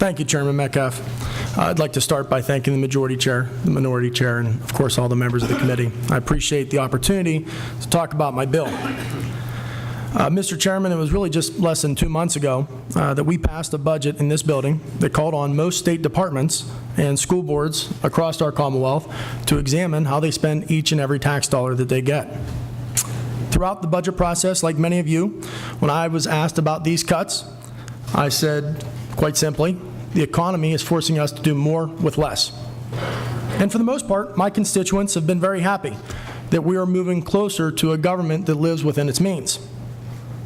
Thank you, Chairman Metcalf. I'd like to start by thanking the Majority Chair, the Minority Chair, and of course all the members of the committee. I appreciate the opportunity to talk about my bill. Mr. Chairman, it was really just less than 2 months ago that we passed a budget in this building that called on most state departments and school boards across our Commonwealth to examine how they spend each and every tax dollar that they get. Throughout the budget process, like many of you, when I was asked about these cuts, I said, quite simply, the economy is forcing us to do more with less. And for the most part, my constituents have been very happy that we are moving closer to a government that lives within its means.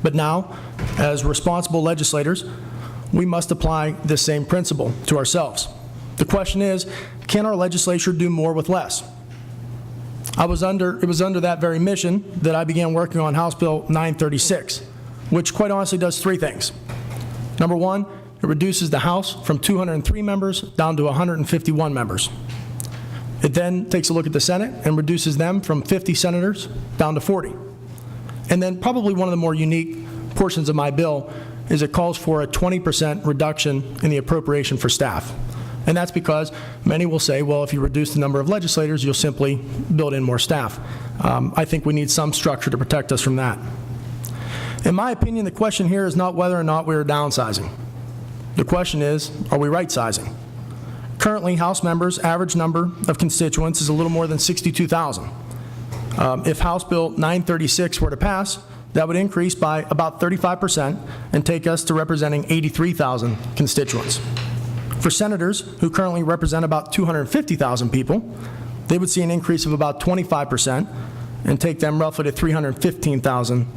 But now, as responsible legislators, we must apply this same principle to ourselves. The question is, can our legislature do more with less? It was under that very mission that I began working on House Bill 936, which quite honestly does three things. Number one, it reduces the House from 203 members down to 151 members. It then takes a look at the Senate and reduces them from 50 senators down to 40. And then probably one of the more unique portions of my bill is it calls for a 20% reduction in the appropriation for staff. And that's because many will say, well, if you reduce the number of legislators, you'll simply build in more staff. I think we need some structure to protect us from that. In my opinion, the question here is not whether or not we are downsizing. The question is, are we right-sizing? Currently, House members' average number of constituents is a little more than 62,000. If House Bill 936 were to pass, that would increase by about 35% and take us to representing 83,000 constituents. For senators, who currently represent about 250,000 people, they would see an increase of about 25% and take them roughly to 315,000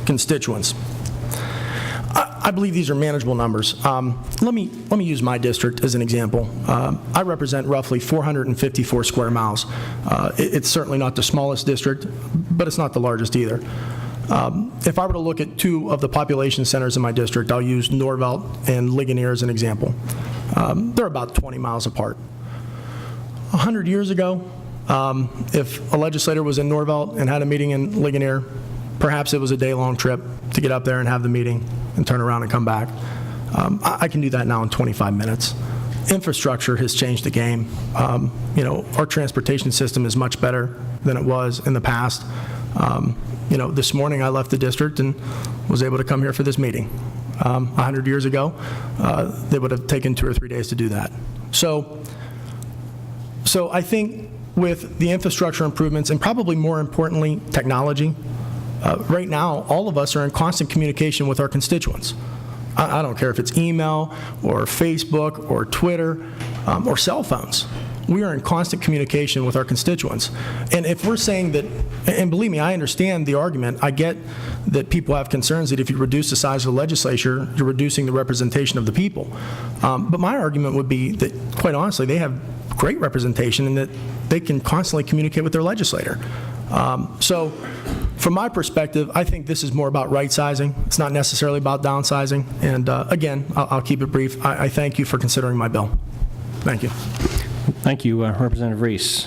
constituents. I believe these are manageable numbers. Let me use my district as an example. I represent roughly 454 square miles. It's certainly not the smallest district, but it's not the largest either. If I were to look at two of the population centers in my district, I'll use Norvelt and Ligonier as an example. They're about 20 miles apart. 100 years ago, if a legislator was in Norvelt and had a meeting in Ligonier, perhaps it was a day-long trip to get up there and have the meeting and turn around and come back. I can do that now in 25 minutes. Infrastructure has changed the game. Our transportation system is much better than it was in the past. This morning I left the district and was able to come here for this meeting. 100 years ago, they would have taken 2 or 3 days to do that. So I think with the infrastructure improvements and probably more importantly, technology, right now, all of us are in constant communication with our constituents. I don't care if it's email or Facebook or Twitter or cell phones. We are in constant communication with our constituents. And if we're saying that, and believe me, I understand the argument. I get that people have concerns that if you reduce the size of the legislature, you're reducing the representation of the people. But my argument would be that, quite honestly, they have great representation and that they can constantly communicate with their legislator. So from my perspective, I think this is more about right-sizing. It's not necessarily about downsizing. And again, I'll keep it brief. I thank you for considering my bill. Thank you. Thank you, Representative Reese.